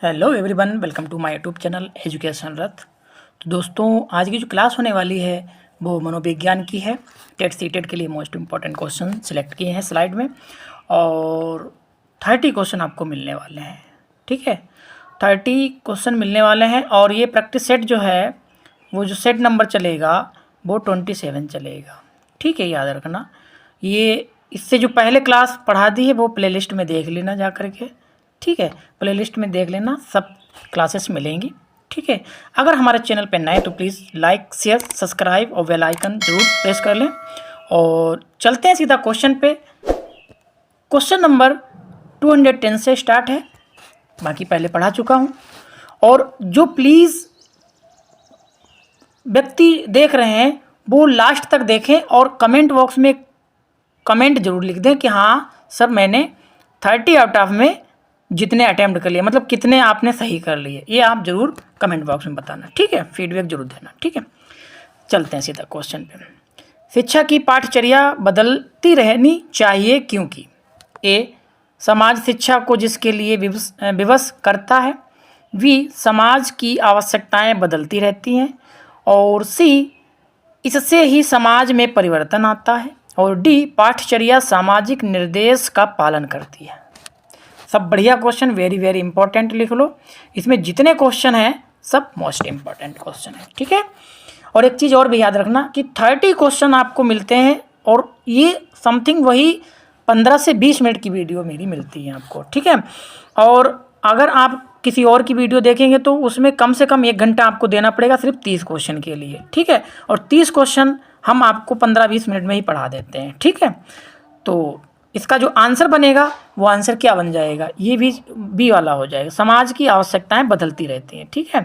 Hello everyone, welcome to my YouTube channel education Rath. तो दोस्तों, आज की जो क्लास होने वाली है वो मनोविज्ञान की है। टेट सी टेट के लिए मोस्ट इम्पॉर्टेंट क्वेश्चन सिलेक्ट किए हैं स्लाइड में, और 30 क्वेश्चन आपको मिलने वाले हैं। ठीक है, 30 क्वेश्चन मिलने वाले हैं, और ये प्रैक्टिस सेट जो है वो जो सेट नंबर चलेगा वो 27 चलेगा। ठीक है, याद रखना। ये इससे जो पहले क्लास पढ़ा दी है वो प्लेलिस्ट में देख लेना जा करके। ठीक है, प्लेलिस्ट में देख लेना, सब क्लासेस मिलेंगी। ठीक है, अगर हमारे चैनल पर नए तो प्लीज़ लाइक शेयर सब्सक्राइब और बेल आइकन जरूर प्रेस कर लें। और चलते हैं सीधा क्वेश्चन पे। क्वेश्चन नंबर 210 से स्टार्ट है, बाकी पहले पढ़ा चुका हूँ। और जो प्लीज़ व्यक्ति देख रहे हैं वो लास्ट तक देखें और कमेंट बॉक्स में कमेंट जरूर लिख दें कि हाँ सर, मैंने 30 आउट ऑफ में जितने अटैम्प्ट कर लिए, मतलब कितने आपने सही कर लिए, ये आप जरूर कमेंट बॉक्स में बताना। ठीक है, फीडबैक जरूर देना। ठीक है, चलते हैं सीधा क्वेश्चन पे। शिक्षा की पाठचर्या बदलती रहनी चाहिए क्योंकि ए, समाज शिक्षा को जिसके लिए विवश करता है। बी, समाज की आवश्यकताएं बदलती रहती हैं। और सी, इससे ही समाज में परिवर्तन आता है। और डी, पाठचर्या सामाजिक निर्देश का पालन करती है। सब बढ़िया क्वेश्चन, वेरी वेरी इंपॉर्टेंट लिख लो। इसमें जितने क्वेश्चन हैं सब मोस्ट इंपॉर्टेंट क्वेश्चन है। ठीक है, और एक चीज़ और भी याद रखना कि 30 क्वेश्चन आपको मिलते हैं, और ये समथिंग वही 15 से 20 मिनट की वीडियो मेरी मिलती है आपको। ठीक है, और अगर आप किसी और की वीडियो देखेंगे तो उसमें कम से कम 1 घंटा आपको देना पड़ेगा सिर्फ 30 क्वेश्चन के लिए। ठीक है, और 30 क्वेश्चन हम आपको 15-20 मिनट में ही पढ़ा देते हैं। ठीक है, तो इसका जो आंसर बनेगा वो आंसर क्या बन जाएगा, ये भी बी वाला हो जाएगा, समाज की आवश्यकताएं बदलती रहती हैं। ठीक है,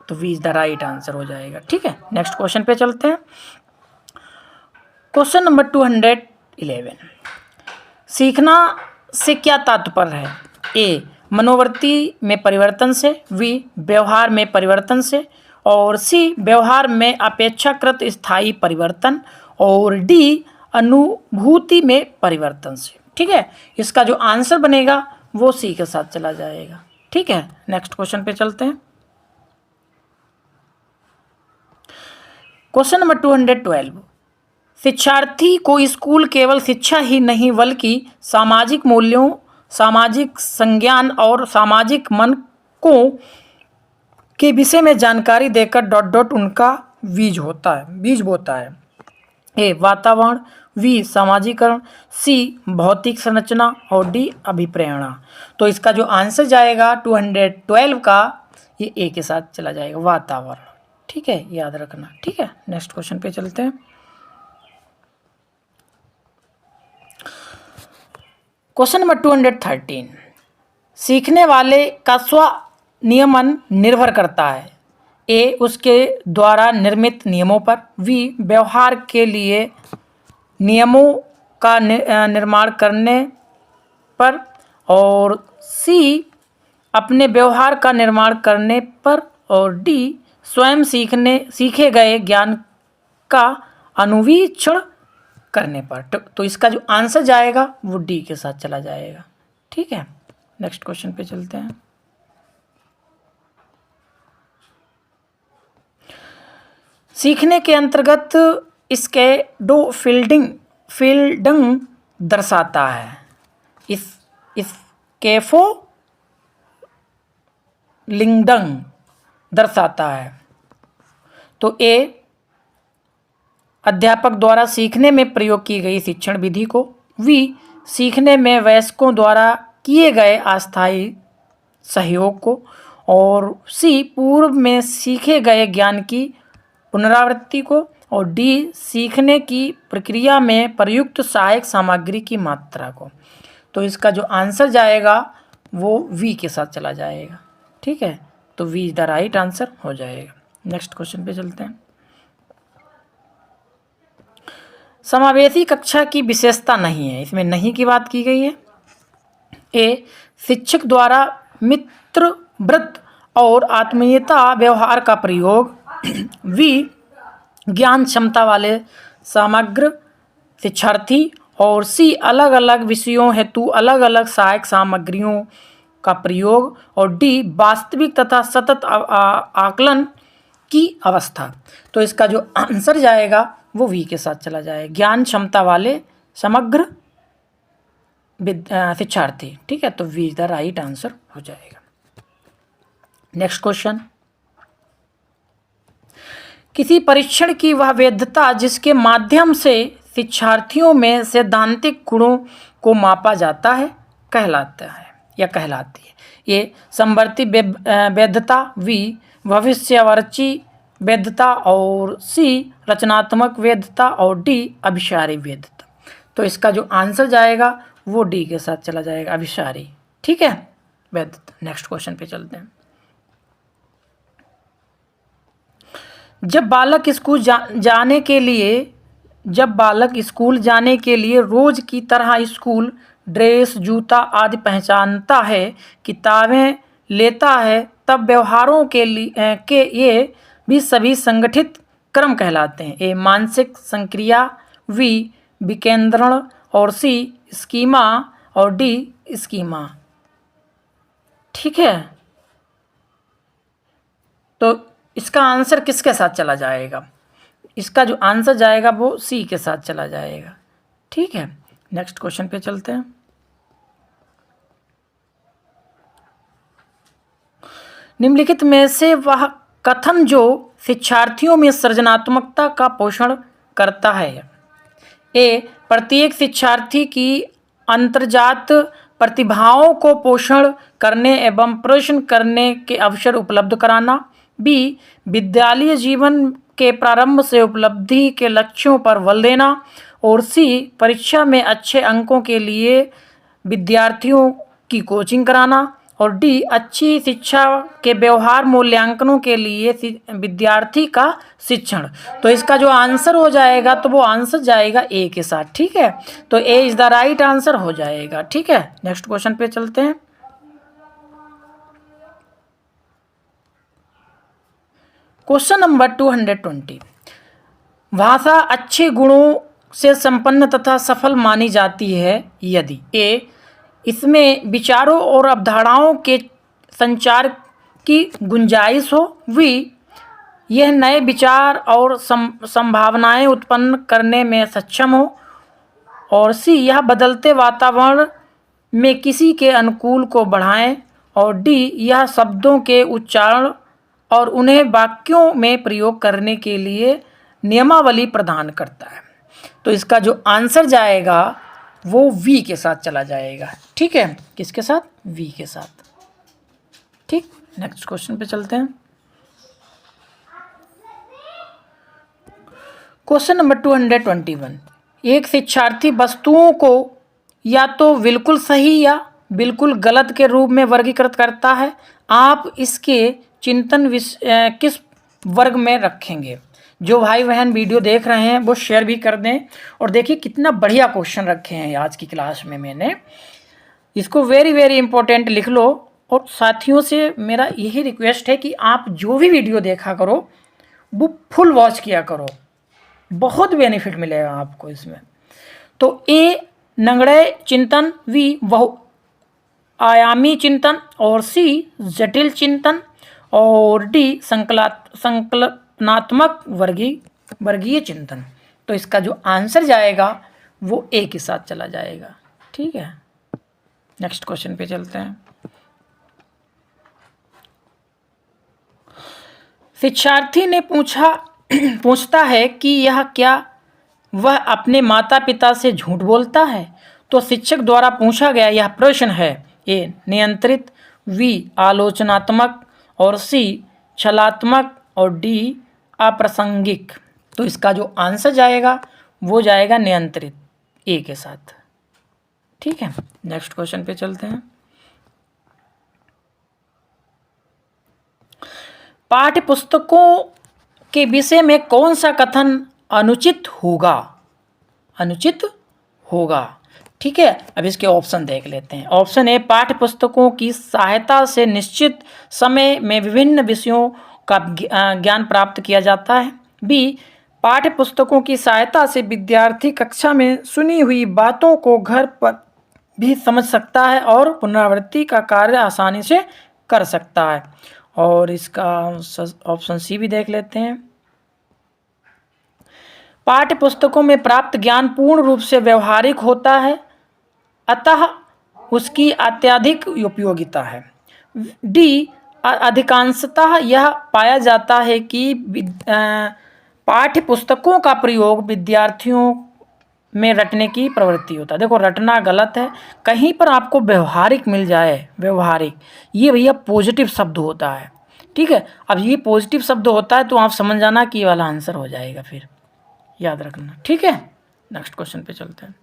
तो B is the right answer हो जाएगा। ठीक है, नेक्स्ट क्वेश्चन पे चलते हैं। क्वेश्चन नंबर 211, सीखना से क्या तात्पर्य है। ए, मनोवृत्ति में परिवर्तन से। बी, व्यवहार में परिवर्तन से। और सी, व्यवहार में अपेक्षाकृत स्थायी परिवर्तन। और डी, अनुभूति में परिवर्तन से। ठीक है, इसका जो आंसर बनेगा वो सी के साथ चला जाएगा। ठीक है, नेक्स्ट क्वेश्चन पे चलते हैं। क्वेश्चन नंबर 212, शिक्षार्थी को स्कूल केवल शिक्षा ही नहीं बल्कि सामाजिक मूल्यों, सामाजिक संज्ञान और सामाजिक मानकों के विषय में जानकारी देकर डॉट डॉट उनका बीज बोता है। ए, वातावरण। बी, सामाजिकरण। सी, भौतिक संरचना। और डी, अभिप्रेरणा। तो इसका जो आंसर जाएगा 212 का, ये ए के साथ चला जाएगा, वातावरण। ठीक है, याद रखना। ठीक है, नेक्स्ट क्वेश्चन पे चलते हैं। क्वेश्चन नंबर 213, सीखने वाले का स्व नियमन निर्भर करता है। ए, उसके द्वारा निर्मित नियमों पर। बी, व्यवहार के लिए नियमों का निर्माण करने पर। और सी, अपने व्यवहार का निर्माण करने पर। और डी, स्वयं सीखे गए ज्ञान का अनुवीक्षण करने पर। तो इसका जो आंसर जाएगा वो डी के साथ चला जाएगा। ठीक है, नेक्स्ट क्वेश्चन पे चलते हैं। सीखने के अंतर्गत इसके दो फील्डिंग दर्शाता है। इस कैफो लिंगडंग दर्शाता है। तो ए, अध्यापक द्वारा सीखने में प्रयोग की गई शिक्षण विधि को। बी, सीखने में वयस्कों द्वारा किए गए अस्थायी सहयोग को। और सी, पूर्व में सीखे गए ज्ञान की पुनरावृत्ति को। और डी, सीखने की प्रक्रिया में प्रयुक्त सहायक सामग्री की मात्रा को। तो इसका जो आंसर जाएगा वो वी के साथ चला जाएगा। ठीक है, तो B is the right answer हो जाएगा। नेक्स्ट क्वेश्चन पे चलते हैं। समावेशी कक्षा की विशेषता नहीं है, इसमें नहीं की बात की गई है। ए, शिक्षक द्वारा मित्र व्रत और आत्मीयता व्यवहार का प्रयोग। बी, ज्ञान क्षमता वाले समग्र शिक्षार्थी। और सी, अलग अलग विषयों हेतु अलग अलग सहायक सामग्रियों का प्रयोग और डी वास्तविक तथा सतत आकलन की अवस्था। तो इसका जो आंसर जाएगा वो वी के साथ चला जाएगा, ज्ञान क्षमता वाले समग्र शिक्षार्थी। ठीक है, तो वी द राइट आंसर हो जाएगा। नेक्स्ट क्वेश्चन, किसी परीक्षण की वह वैधता जिसके माध्यम से शिक्षार्थियों में सैद्धांतिक गुणों को मापा जाता है कहलाता है या कहलाती है। ये समवर्ती वैधता, वी भविष्यवाची वैधता और सी रचनात्मक वैधता और डी अभिसारी वैधता। तो इसका जो आंसर जाएगा वो डी के साथ चला जाएगा, अभिसारी। ठीक है, वैधता। नेक्स्ट क्वेश्चन पे चलते हैं। जब बालक स्कूल जाने के लिए रोज की तरह स्कूल ड्रेस, जूता आदि पहचानता है, किताबें लेता है, तब व्यवहारों के ये भी सभी संगठित क्रम कहलाते हैं। ए मानसिक संक्रिया, वी विकेंद्रण और सी स्कीमा और डी स्कीमा। ठीक है, तो इसका आंसर किसके साथ चला जाएगा? इसका जो आंसर जाएगा वो सी के साथ चला जाएगा। ठीक है, नेक्स्ट क्वेश्चन पे चलते हैं। निम्नलिखित में से वह कथन जो शिक्षार्थियों में सृजनात्मकता का पोषण करता है। ए प्रत्येक शिक्षार्थी की अंतर्जात प्रतिभाओं को पोषण करने एवं प्रश्न करने के अवसर उपलब्ध कराना। बी विद्यालय जीवन के प्रारंभ से उपलब्धि के लक्ष्यों पर बल देना। और सी परीक्षा में अच्छे अंकों के लिए विद्यार्थियों की कोचिंग कराना। और डी अच्छी शिक्षा के व्यवहार मूल्यांकनों के लिए विद्यार्थी का शिक्षण। तो इसका जो आंसर हो जाएगा तो वो आंसर जाएगा ए के साथ। ठीक है, तो ए इज द राइट आंसर हो जाएगा। ठीक है, नेक्स्ट क्वेश्चन पे चलते हैं। क्वेश्चन नंबर 220, भाषा अच्छे गुणों से संपन्न तथा सफल मानी जाती है यदि ए इसमें विचारों और अवधारणाओं के संचार की गुंजाइश हो, वी यह नए विचार और संभावनाएं उत्पन्न करने में सक्षम हो, और सी यह बदलते वातावरण में किसी के अनुकूल को बढ़ाएं, और डी यह शब्दों के उच्चारण और उन्हें वाक्यों में प्रयोग करने के लिए नियमावली प्रदान करता है। तो इसका जो आंसर जाएगा वो वी के साथ चला जाएगा। ठीक है, किसके साथ? वी के साथ। ठीक, नेक्स्ट क्वेश्चन पे चलते हैं। क्वेश्चन नंबर 221, एक शिक्षार्थी वस्तुओं को या तो बिल्कुल सही या बिल्कुल गलत के रूप में वर्गीकृत करता है। आप इसके चिंतन किस वर्ग में रखेंगे? जो भाई बहन वीडियो देख रहे हैं वो शेयर भी कर दें। और देखिए कितना बढ़िया क्वेश्चन रखे हैं आज की क्लास में मैंने। इसको वेरी वेरी इंपॉर्टेंट लिख लो। और साथियों से मेरा यही रिक्वेस्ट है कि आप जो भी वीडियो देखा करो वो फुल वॉच किया करो, बहुत बेनिफिट मिलेगा आपको इसमें। तो ए नंगड़े चिंतन, वी बहुआयामी चिंतन, और सी जटिल चिंतन, और डी संकल्पनात्मक वर्गीय चिंतन। तो इसका जो आंसर जाएगा वो ए के साथ चला जाएगा। ठीक है, नेक्स्ट क्वेश्चन पे चलते हैं। शिक्षार्थी ने पूछता है कि यह क्या वह अपने माता पिता से झूठ बोलता है? तो शिक्षक द्वारा पूछा गया यह प्रश्न है। ए नियंत्रित, वी आलोचनात्मक, और सी छलात्मक, और डी अप्रासंगिक। तो इसका जो आंसर जाएगा वो जाएगा नियंत्रित, ए के साथ। ठीक है, नेक्स्ट क्वेश्चन पे चलते हैं। पाठ्य पुस्तकों के विषय में कौन सा कथन अनुचित होगा? अनुचित होगा। ठीक है, अब इसके ऑप्शन देख लेते हैं। ऑप्शन ए पाठ्य पुस्तकों की सहायता से निश्चित समय में विभिन्न विषयों का ज्ञान प्राप्त किया जाता है। बी पाठ्य पुस्तकों की सहायता से विद्यार्थी कक्षा में सुनी हुई बातों को घर पर भी समझ सकता है और पुनरावृत्ति का कार्य आसानी से कर सकता है। और इसका ऑप्शन सी भी देख लेते हैं। पाठ्य पुस्तकों में प्राप्त ज्ञान पूर्ण रूप से व्यवहारिक होता है, अतः उसकी अत्यधिक उपयोगिता है। डी, अधिकांशतः यह पाया जाता है कि पाठ्य पुस्तकों का प्रयोग विद्यार्थियों में रटने की प्रवृत्ति होता है। देखो, रटना गलत है, कहीं पर आपको व्यवहारिक मिल जाए, व्यवहारिक, ये भैया पॉजिटिव शब्द होता है, ठीक है। अब ये पॉजिटिव शब्द होता है तो आप समझ जाना कि ये वाला आंसर हो जाएगा, फिर याद रखना, ठीक है। नेक्स्ट क्वेश्चन पे चलते हैं।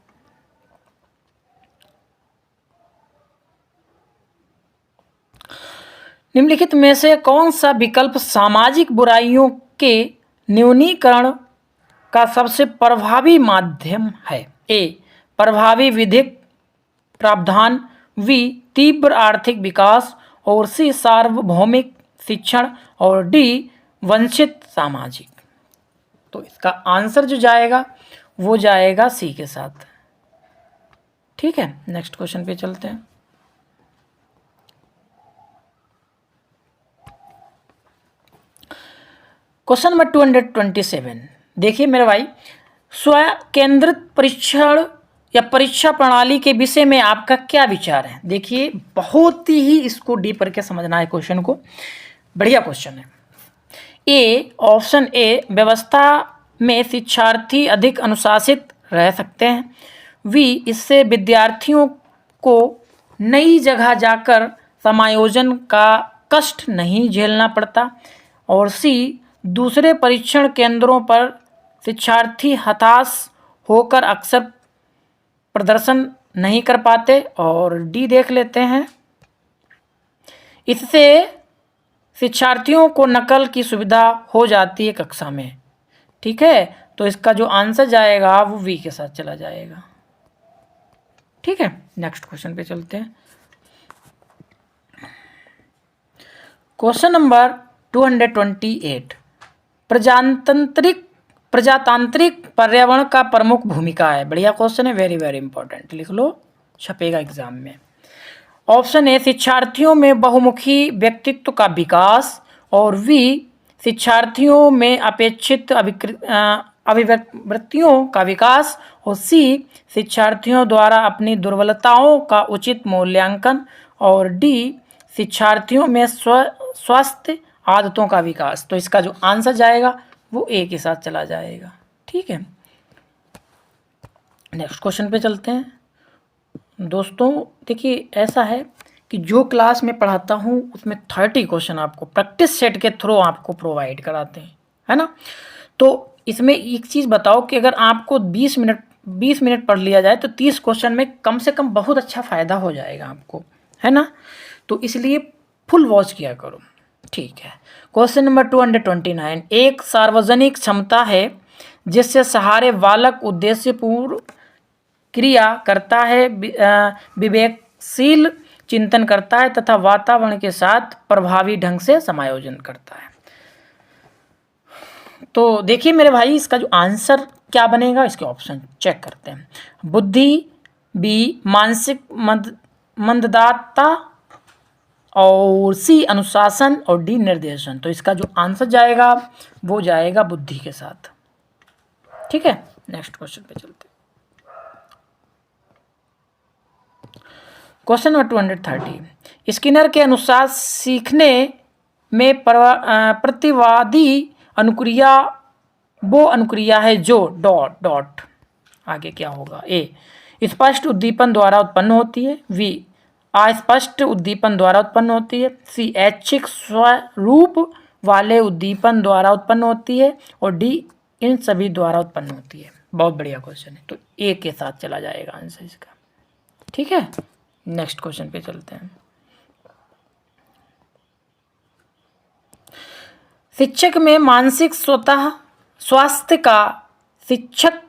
निम्नलिखित में से कौन सा विकल्प सामाजिक बुराइयों के न्यूनीकरण का सबसे प्रभावी माध्यम है? ए, प्रभावी विधिक प्रावधान, बी, तीव्र आर्थिक विकास, और सी, सार्वभौमिक शिक्षण, और डी, वंचित सामाजिक। तो इसका आंसर जो जाएगा वो जाएगा सी के साथ, ठीक है। नेक्स्ट क्वेश्चन पे चलते हैं। क्वेश्चन नंबर 227, देखिए मेरे भाई, स्व केंद्रित परीक्षण या परीक्षा प्रणाली के विषय में आपका क्या विचार है? देखिए, बहुत ही इसको डीप करके समझना है क्वेश्चन को, बढ़िया क्वेश्चन है। ए, ऑप्शन ए, व्यवस्था में शिक्षार्थी अधिक अनुशासित रह सकते हैं। वी, इससे विद्यार्थियों को नई जगह जाकर समायोजन का कष्ट नहीं झेलना पड़ता। और सी, दूसरे परीक्षण केंद्रों पर शिक्षार्थी हताश होकर अक्सर प्रदर्शन नहीं कर पाते। और डी देख लेते हैं, इससे शिक्षार्थियों को नकल की सुविधा हो जाती है कक्षा में, ठीक है। तो इसका जो आंसर जाएगा वो वी के साथ चला जाएगा, ठीक है। नेक्स्ट क्वेश्चन पे चलते हैं। क्वेश्चन नंबर 228, प्रजातांत्रिक पर्यावरण का प्रमुख भूमिका है। बढ़िया क्वेश्चन है, वेरी वेरी इंपॉर्टेंट, लिख लो, छपेगा एग्जाम में। ऑप्शन ए, शिक्षार्थियों में बहुमुखी व्यक्तित्व का विकास, और वी, शिक्षार्थियों में अपेक्षित अभिव्यक्तियों का विकास, और सी, शिक्षार्थियों द्वारा अपनी दुर्बलताओं का उचित मूल्यांकन, और डी, शिक्षार्थियों में स्वस्थ आदतों का विकास। तो इसका जो आंसर जाएगा वो ए के साथ चला जाएगा, ठीक है। नेक्स्ट क्वेश्चन पे चलते हैं। दोस्तों देखिए, ऐसा है कि जो क्लास में पढ़ाता हूँ उसमें 30 क्वेश्चन आपको प्रैक्टिस सेट के थ्रू आपको प्रोवाइड कराते हैं, है ना। तो इसमें एक चीज़ बताओ कि अगर आपको 20 मिनट पढ़ लिया जाए तो 30 क्वेश्चन में कम से कम बहुत अच्छा फ़ायदा हो जाएगा आपको, है ना। तो इसलिए फुल वॉच किया करो, ठीक है। क्वेश्चन नंबर 229, एक सार्वजनिक क्षमता है जिससे सहारे बालक उद्देश्यपूर्ण क्रिया करता है, विवेकशील चिंतन करता है तथा वातावरण के साथ प्रभावी ढंग से समायोजन करता है। तो देखिए मेरे भाई, इसका जो आंसर क्या बनेगा, इसके ऑप्शन चेक करते हैं। बुद्धि, बी, मानसिक मंदता, और सी, अनुशासन, और डी, निर्देशन। तो इसका जो आंसर जाएगा वो जाएगा बुद्धि के साथ, ठीक है। नेक्स्ट क्वेश्चन पे चलते हैं। क्वेश्चन नंबर 230, स्किनर के अनुसार सीखने में प्रतिवादी अनुक्रिया वो अनुक्रिया है जो डॉट आगे क्या होगा? ए, स्पष्ट उद्दीपन द्वारा उत्पन्न होती है, बी, अस्पष्ट उद्दीपन द्वारा उत्पन्न होती है, सी, ऐच्छिक स्वरूप वाले उद्दीपन द्वारा उत्पन्न होती है, और डी, इन सभी द्वारा उत्पन्न होती है। बहुत बढ़िया क्वेश्चन है, तो ए के साथ चला जाएगा आंसर इसका, ठीक है। नेक्स्ट क्वेश्चन पे चलते हैं। शिक्षक में मानसिक स्वास्थ्य का शिक्षक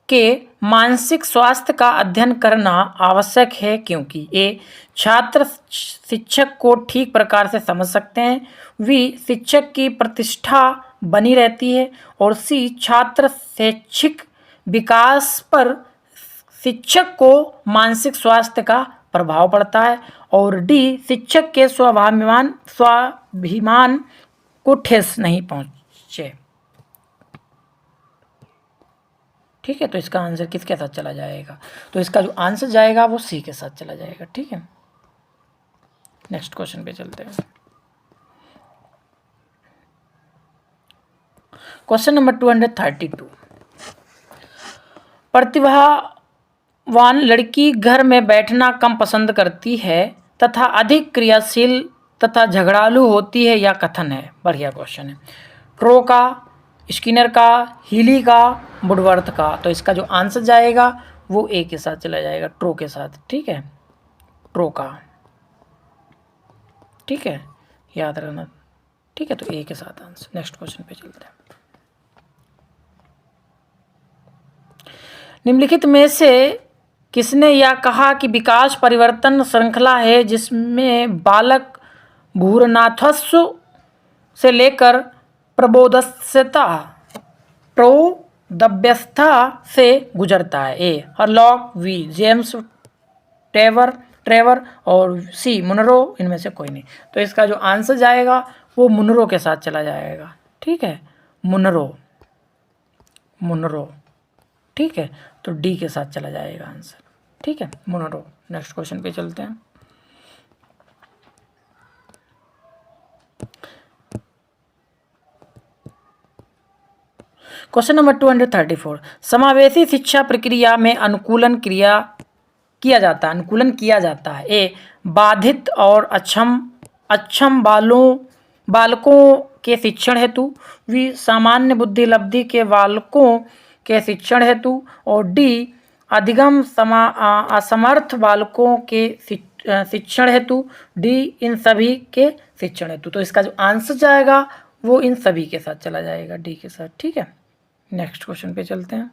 के मानसिक स्वास्थ्य का अध्ययन करना आवश्यक है, क्योंकि ए, छात्र शिक्षक को ठीक प्रकार से समझ सकते हैं, बी, शिक्षक की प्रतिष्ठा बनी रहती है, और सी, छात्र शैक्षिक विकास पर शिक्षक को मानसिक स्वास्थ्य का प्रभाव पड़ता है, और डी शिक्षक के स्वाभिमान को ठेस नहीं पहुंचे। ठीक है, तो इसका आंसर किसके साथ चला जाएगा? तो इसका जो आंसर जाएगा वो सी के साथ चला जाएगा। ठीक है, नेक्स्ट क्वेश्चन पे चलते हैं। Question number 232। प्रतिभावान लड़की घर में बैठना कम पसंद करती है तथा अधिक क्रियाशील तथा झगड़ालू होती है, या कथन है? बढ़िया क्वेश्चन है। ट्रो का, स्किनर का, हीली का, वुडवर्थ का। तो इसका जो आंसर जाएगा वो ए के साथ चला जाएगा, ट्रो के साथ। ठीक है, ट्रो का। ठीक है, याद रखना। ठीक है, तो ए के साथ आंसर। नेक्स्ट क्वेश्चन पे चलते हैं। निम्नलिखित में से किसने यह कहा कि विकास परिवर्तन श्रृंखला है जिसमें बालक भ्रूणनाथस्व से लेकर प्रौढ़ावस्था से गुजरता है? ए हरलॉक, बी जेम्स ट्रेवर और सी मुनरो। इनमें से कोई नहीं। तो इसका जो आंसर जाएगा वो मुनरो के साथ चला जाएगा। ठीक है, मुनरो। ठीक है, तो डी के साथ चला जाएगा आंसर। ठीक है, मुनरो। नेक्स्ट क्वेश्चन पे चलते हैं। Question number 234। समावेशी शिक्षा प्रक्रिया में अनुकूलन किया जाता है। ए बाधित और अक्षम बालकों के शिक्षण हेतु, बी सामान्य बुद्धि लब्धि के बालकों के शिक्षण हेतु, और डी अधिगम असमर्थ बालकों के शिक्षण हेतु, डी इन सभी के शिक्षण हेतु। तो इसका जो आंसर जाएगा वो इन सभी के साथ चला जाएगा, डी के साथ। ठीक है, नेक्स्ट क्वेश्चन पे चलते हैं।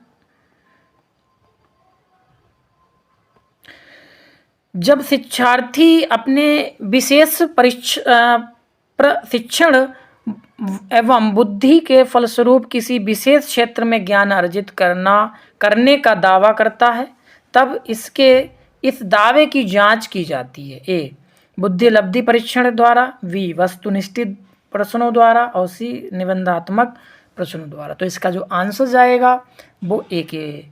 जब शिक्षार्थी अपने विशेष प्रशिक्षण एवं बुद्धि के फलस्वरूप किसी विशेष क्षेत्र में ज्ञान अर्जित करने का दावा करता है, तब इस दावे की जांच की जाती है। ए बुद्धि लब्धि परीक्षण द्वारा, बी वस्तुनिष्ठ प्रश्नों द्वारा, और सी निबंधात्मक प्रश्नों द्वारा। तो इसका जो आंसर जाएगा वो ए के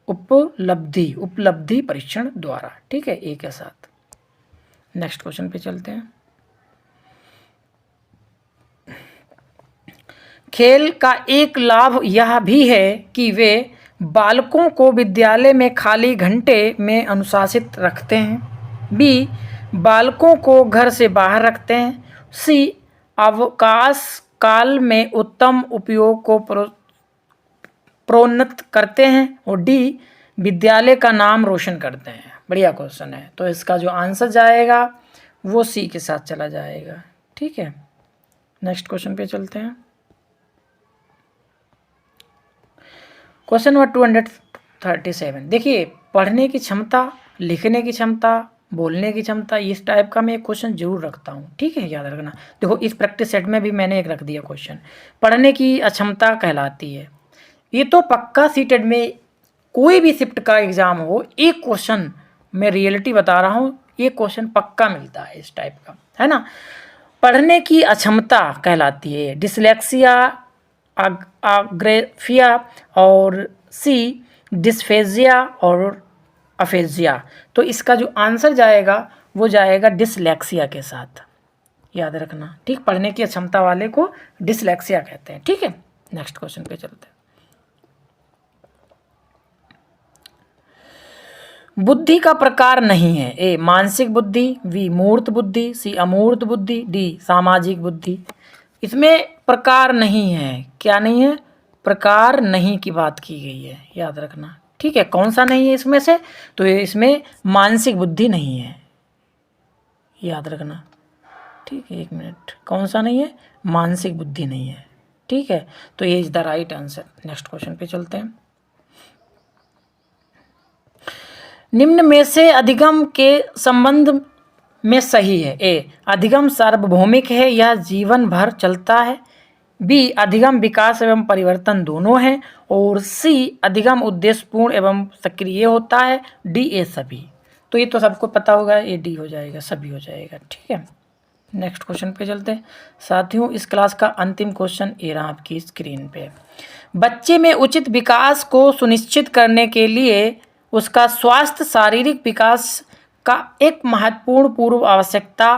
उपलब्धि परीक्षण द्वारा। ठीक है, ए के साथ। नेक्स्ट क्वेश्चन पे चलते हैं। खेल का एक लाभ यह भी है कि वे बालकों को विद्यालय में खाली घंटे में अनुशासित रखते हैं, बी बालकों को घर से बाहर रखते हैं, सी अवकाश काल में उत्तम उपयोग को प्रोन्नत करते हैं, और डी विद्यालय का नाम रोशन करते हैं। बढ़िया क्वेश्चन है। तो इसका जो आंसर जाएगा वो सी के साथ चला जाएगा। ठीक है, नेक्स्ट क्वेश्चन पे चलते हैं। Question number 237। देखिए, पढ़ने की क्षमता, लिखने की क्षमता, बोलने की क्षमता, इस टाइप का मैं एक क्वेश्चन जरूर रखता हूँ। ठीक है, याद रखना। देखो, इस प्रैक्टिस सेट में भी मैंने एक रख दिया क्वेश्चन। पढ़ने की अक्षमता कहलाती है। ये तो पक्का सीटेड में कोई भी शिफ्ट का एग्जाम हो, एक क्वेश्चन मैं रियलिटी बता रहा हूँ, ये क्वेश्चन पक्का मिलता है इस टाइप का, है ना। पढ़ने की अक्षमता कहलाती है डिसलेक्सिया, आग्रेफिया, और सी डिस्फेजिया और अफेजिया। तो इसका जो आंसर जाएगा वो जाएगा डिसलेक्सिया के साथ। याद रखना। ठीक, पढ़ने की अक्षमता वाले को डिसलेक्सिया कहते हैं। ठीक है, नेक्स्ट क्वेश्चन पे चलते हैं। बुद्धि का प्रकार नहीं है। ए मानसिक बुद्धि, बी मूर्त बुद्धि, सी अमूर्त बुद्धि, डी सामाजिक बुद्धि। इसमें प्रकार नहीं है। क्या नहीं है? प्रकार नहीं की बात की गई है, याद रखना। ठीक है, कौन सा नहीं है इसमें से? तो इसमें मानसिक बुद्धि नहीं है, याद रखना। ठीक है, एक मिनट, कौन सा नहीं है? मानसिक बुद्धि नहीं है। ठीक है, तो ये is the right answer. Next question पे चलते हैं। निम्न में से अधिगम के संबंध में सही है। ए अधिगम सार्वभौमिक है, यह जीवन भर चलता है। बी अधिगम विकास एवं परिवर्तन दोनों है, और सी अधिगम उद्देश्यपूर्ण एवं सक्रिय होता है, डी ए सभी। तो ये तो सबको पता होगा, ये डी हो जाएगा, सभी हो जाएगा। ठीक है, नेक्स्ट क्वेश्चन पे चलते हैं साथियों। इस क्लास का अंतिम क्वेश्चन ये रहा आपकी स्क्रीन पे। बच्चे में उचित विकास को सुनिश्चित करने के लिए उसका स्वास्थ्य शारीरिक विकास का एक महत्वपूर्ण पूर्व आवश्यकता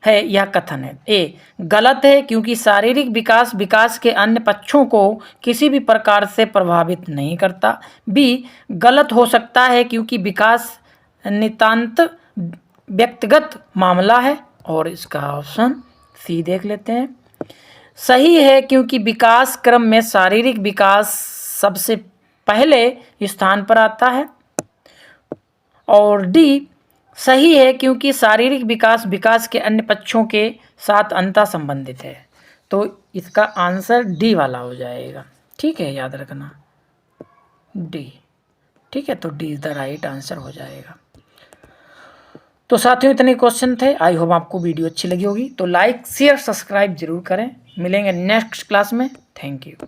है, यह कथन है। ए गलत है, क्योंकि शारीरिक विकास विकास के अन्य पक्षों को किसी भी प्रकार से प्रभावित नहीं करता। बी गलत हो सकता है, क्योंकि विकास नितांत व्यक्तिगत मामला है, और इसका ऑप्शन सी देख लेते हैं, सही है, क्योंकि विकास क्रम में शारीरिक विकास सबसे पहले स्थान पर आता है। और डी सही है, क्योंकि शारीरिक विकास विकास के अन्य पक्षों के साथ अंतः संबंधित है। तो इसका आंसर डी वाला हो जाएगा। ठीक है, याद रखना डी। ठीक है, तो D is the right answer हो जाएगा। तो साथियों इतने क्वेश्चन थे। आई होप आपको वीडियो अच्छी लगी होगी। तो लाइक शेयर सब्सक्राइब जरूर करें। मिलेंगे नेक्स्ट क्लास में। Thank you.